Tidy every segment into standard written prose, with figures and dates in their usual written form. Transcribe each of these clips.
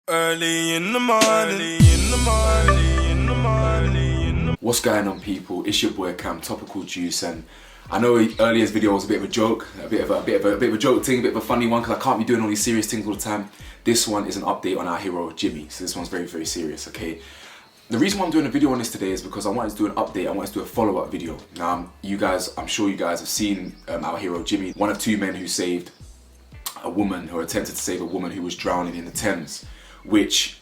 Early in the morning, What's going on, people? It's your boy Cam, Topical Juice, and I know earlier's video was a bit of a joke, a bit of a joke thing, a bit of a funny one, because I can't be doing all these serious things all the time. This one is an update on our hero Jimmy, so this one's very, very serious. Okay. The reason why I'm doing a video on this today is because I wanted to do an update. I wanted to do a follow-up video. Now, I'm sure you guys have seen our hero Jimmy, one of two men who saved a woman, or attempted to save a woman who was drowning in the Thames, which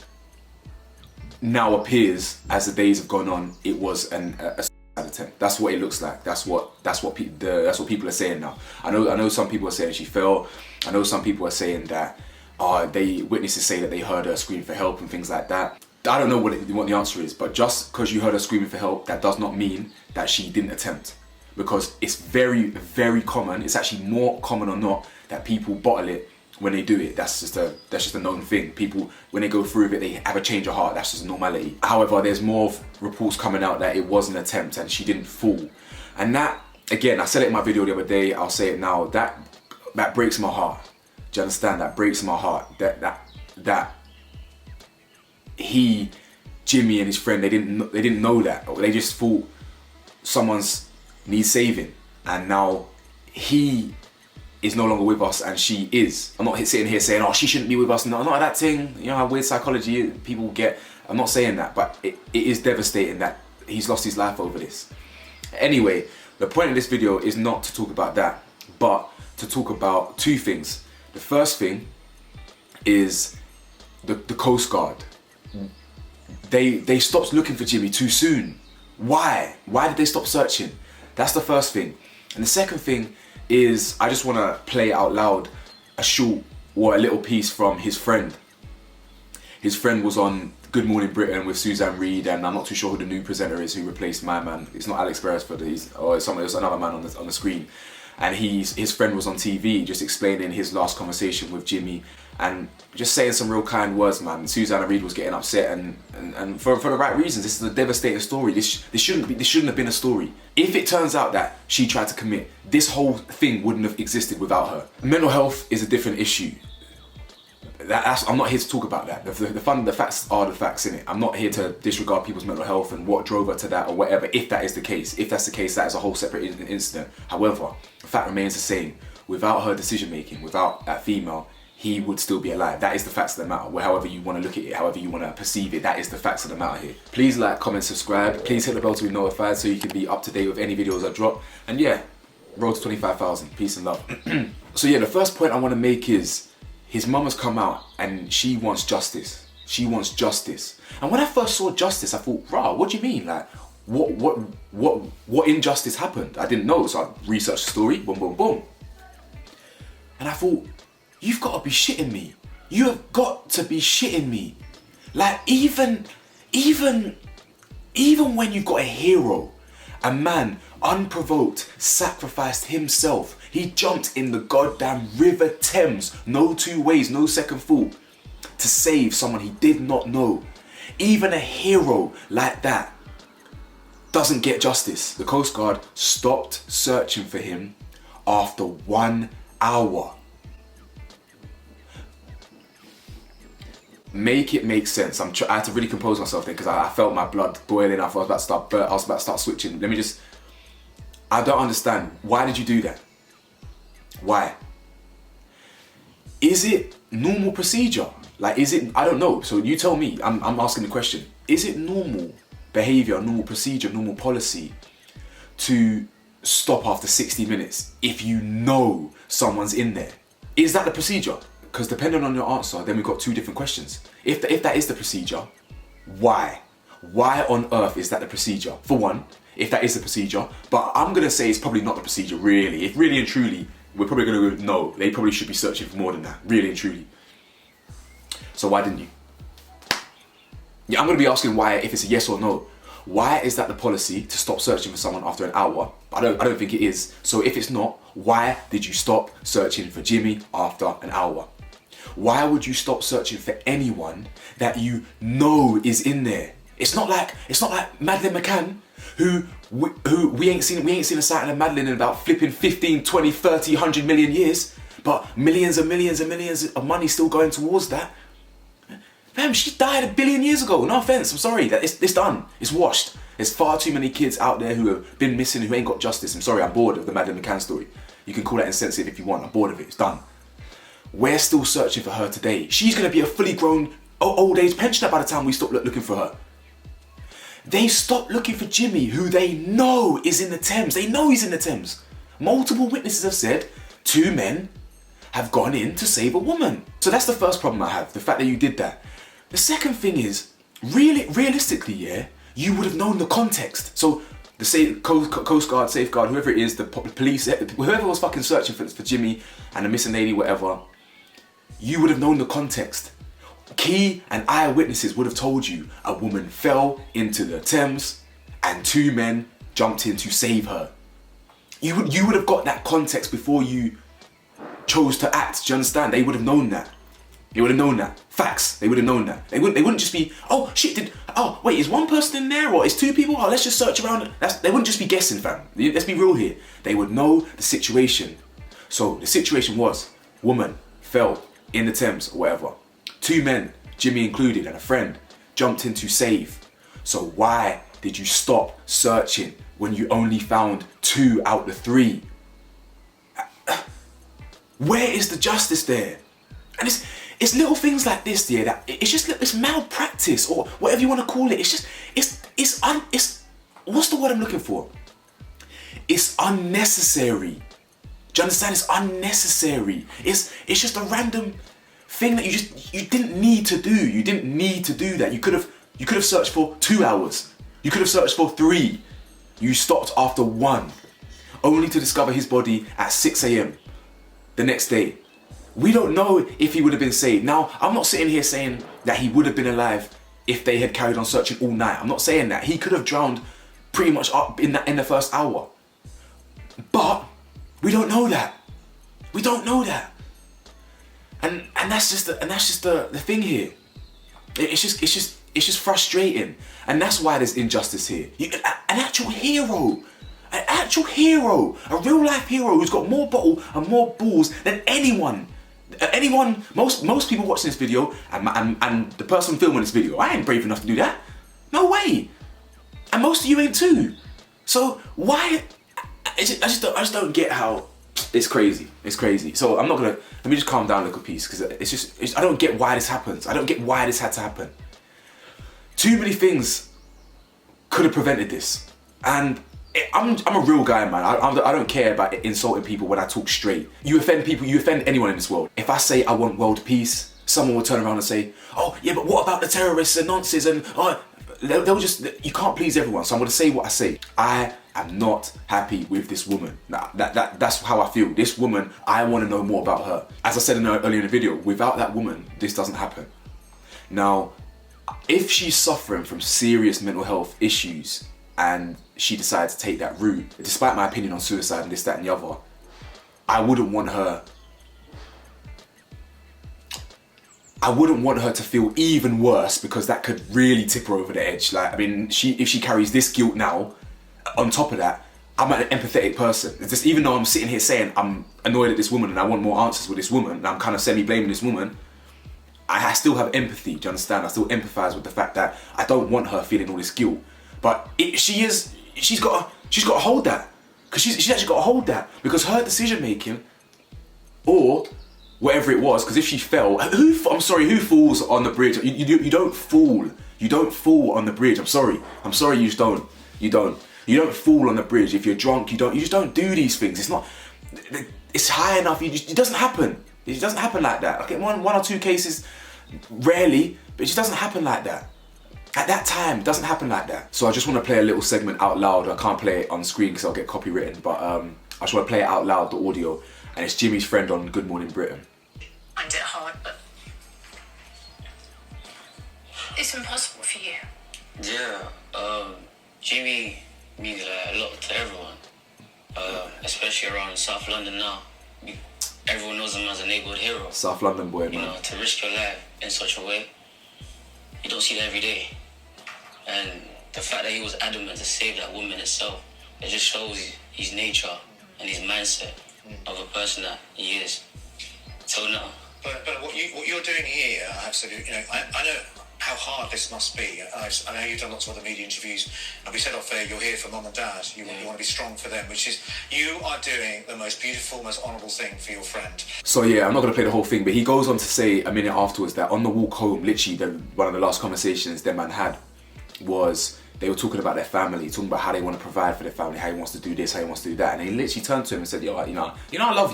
now appears, as the days have gone on, it was a suicide attempt. That's what it looks like. That's what people are saying now. I know some people are saying she fell. I know some people are saying that witnesses say that they heard her scream for help and things like that. I don't know what the answer is, but just because you heard her screaming for help, that does not mean that she didn't attempt. Because it's very, very common. It's actually more common or not that people bottle it when they do it. That's just a known thing. People, when they go through it, they have a change of heart. That's just normality. However, there's more reports coming out that it was an attempt and she didn't fall. And that, again, I said it in my video the other day, I'll say it now, that breaks my heart. Do you understand? That breaks my heart. That Jimmy and his friend, they didn't know that. Or they just thought someone's needs saving, and now he is no longer with us and she is. I'm not sitting here saying, oh, she shouldn't be with us. No, not that thing. You know how weird psychology people get. I'm not saying that, but it is devastating that he's lost his life over this. Anyway, the point of this video is not to talk about that, but to talk about two things. The first thing is the Coast Guard. They stopped looking for Jimmy too soon. Why? Why did they stop searching? That's the first thing. And the second thing is, I just want to play out loud a little piece from his friend. His friend was on Good Morning Britain with Suzanne Reid, and I'm not too sure who the new presenter is who replaced my man. It's not Alex Beresford, it's another man on the screen. And his friend was on TV just explaining his last conversation with Jimmy and just saying some real kind words, man. Suzanne Reid was getting upset and for the right reasons. This is a devastating story. This shouldn't have been a story. If it turns out that she tried to commit, this whole thing wouldn't have existed without her. Mental health is a different issue. I'm not here to talk about that. The facts are the facts, innit? I'm not here to disregard people's mental health and what drove her to that or whatever, if that is the case. If that's the case, that is a whole separate incident. However, the fact remains the same. Without her decision making, without that female, he would still be alive. That is the facts of the matter. However you want to look at it, however you want to perceive it, that is the facts of the matter here. Please like, comment, subscribe. Please hit the bell to be notified so you can be up to date with any videos I drop. And yeah, road to 25,000. Peace and love. So yeah, the first point I want to make is, his mum has come out and she wants justice. She wants justice. And when I first saw justice, I thought, rah, what do you mean? Like, what injustice happened? I didn't know, so I researched the story, boom, boom, boom. And I thought, you've got to be shitting me. You have got to be shitting me. Like, even when you've got a hero, a man unprovoked sacrificed himself. He jumped in the goddamn River Thames, no two ways, no second thought, to save someone he did not know. Even a hero like that doesn't get justice. The Coast Guard stopped searching for him after 1 hour. Make it make sense. I had to really compose myself there because I felt my blood boiling. I was about to start switching. I don't understand. Why did you do that? Why? Is it normal procedure? Like, is it, I don't know. So you tell me, I'm asking the question. Is it normal behavior, normal procedure, normal policy to stop after 60 minutes if you know someone's in there? Is that the procedure? Because depending on your answer, then we've got two different questions. If that is the procedure, why? Why on earth is that the procedure? For one, if that is the procedure, but I'm gonna say it's probably not the procedure, really. If really and truly, we're probably gonna go, no, they probably should be searching for more than that, really and truly. So why didn't you? Yeah, I'm gonna be asking why, if it's a yes or no. Why is that the policy to stop searching for someone after an hour? I don't think it is. So if it's not, why did you stop searching for Jimmy after an hour? Why would you stop searching for anyone that you know is in there? It's not like Madeleine McCann, who we ain't seen a sight of Madeleine in about flipping 15, 20, 30, 100 million years, but millions and millions and millions of money still going towards that. Fam, she died 1 billion years ago. No offense, I'm sorry. It's done. It's washed. There's far too many kids out there who have been missing, who ain't got justice. I'm sorry, I'm bored of the Madeleine McCann story. You can call that insensitive if you want. I'm bored of it. It's done. We're still searching for her today. She's going to be a fully grown old age pensioner by the time we stop looking for her. They stopped looking for Jimmy, who they know is in the Thames. They know he's in the Thames. Multiple witnesses have said 2 men have gone in to save a woman. So that's the first problem I have, the fact that you did that. The second thing is, realistically, yeah, you would have known the context. So the Coast Guard, Safeguard, whoever it is, the police, whoever was fucking searching for Jimmy and the missing lady, whatever, you would have known the context. Key and eyewitnesses would have told you a woman fell into the Thames and 2 men jumped in to save her. You would have got that context before you chose to act. Do you understand? They would have known that. They would have known that. Facts. They would have known that. They wouldn't just be, oh shit, wait, is 1 person in there or is 2 people? Oh, let's just search around. They wouldn't just be guessing, fam. Let's be real here. They would know the situation. So the situation was, woman fell in the Thames or whatever. 2 men, Jimmy included, and a friend, jumped in to save. So why did you stop searching when you only found 2 out of 3? Where is the justice there? And it's little things like this, yeah, that it's malpractice or whatever you want to call it. It's what's the word I'm looking for? It's unnecessary. Do you understand? It's unnecessary. It's just a random thing that you didn't need to do. You didn't need to do that. You could have searched for 2 hours. You could have searched for 3. You stopped after 1, only to discover his body at 6 a.m. the next day. We don't know if he would have been saved. Now, I'm not sitting here saying that he would have been alive if they had carried on searching all night. I'm not saying that. He could have drowned pretty much up in the first hour. But we don't know that. We don't know that. And that's just the thing here. It's just frustrating. And that's why there's injustice here. An actual hero, a real life hero who's got more bottle and more balls than anyone. Most people watching this video and the person filming this video, I ain't brave enough to do that. No way. And most of you ain't too. So why? I just don't get how it's crazy. It's crazy. So let me just calm down a little piece because I don't get why this happens. I don't get why this had to happen. Too many things could have prevented this. And I'm a real guy, man. I don't care about insulting people when I talk straight. You offend people, you offend anyone in this world. If I say I want world peace, someone will turn around and say, oh yeah, but what about the terrorists and nonsense? And they'll just, you can't please everyone. So I'm gonna say what I say. I am not happy with this woman. That's how I feel. This woman, I want to know more about her. As I said earlier in the video, without that woman, this doesn't happen. Now, if she's suffering from serious mental health issues and she decides to take that route, despite my opinion on suicide and this, that and the other, I wouldn't want her to feel even worse because that could really tip her over the edge. Like, I mean, if she carries this guilt now, on top of that, I'm an empathetic person. It's just, even though I'm sitting here saying I'm annoyed at this woman and I want more answers with this woman, and I'm kind of semi-blaming this woman, I still have empathy, do you understand? I still empathize with the fact that I don't want her feeling all this guilt. But she's got to hold that. Because she's actually got to hold that. Because her decision making, or whatever it was, because if she fell, who falls on the bridge? You don't fall. You don't fall on the bridge. I'm sorry, you just don't. You don't fall on the bridge. If you're drunk, you just don't do these things. It's high enough, it doesn't happen. It doesn't happen like that. Okay, one or 2 cases, rarely, but it just doesn't happen like that. At that time, it doesn't happen like that. So I just want to play a little segment out loud. I can't play it on screen because I'll get copywritten, but I just want to play it out loud, the audio, and it's Jimmy's friend on Good Morning Britain. I find it hard, but it's impossible for you. Yeah, Jimmy means a lot to everyone, especially around South London now. Everyone knows him as a neighborhood hero. South London boy, man. You know, to risk your life in such a way, you don't see that every day. And the fact that he was adamant to save that woman itself, it just shows his nature and his mindset of a person that he is. So now, But what you're doing here, absolutely. I know how hard this must be. I know you've done lots of other media interviews, and we said off there you're here for mum and dad. You want to be strong for them, which is you are doing the most beautiful, most honourable thing for your friend. So yeah, I'm not gonna play the whole thing, but he goes on to say a minute afterwards that on the walk home, literally one of the last conversations them man had was they were talking about their family, talking about how they want to provide for their family, how he wants to do this, how he wants to do that, and he literally turned to him and said, "Yo, I love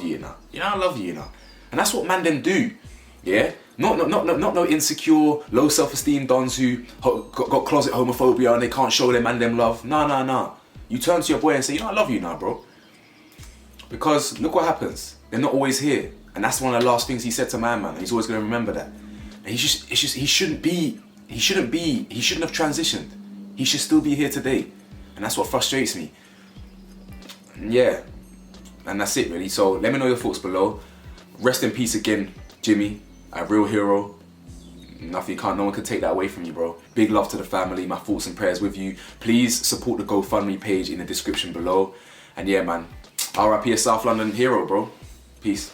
you, I love you, And that's what man them do, yeah. Not no insecure, low self-esteem dons who got closet homophobia and they can't show their man them love. No. You turn to your boy and say, I love you now, bro. Because look what happens. They're not always here, and that's one of the last things he said to man. And he's always gonna remember that. And he shouldn't have transitioned. He should still be here today, and that's what frustrates me. Yeah, and that's it really. So let me know your thoughts below. Rest in peace again, Jimi. A real hero. No one can take that away from you, bro. Big love to the family. My thoughts and prayers with you. Please support the GoFundMe page in the description below. And yeah, man, RIP a South London hero, bro. Peace.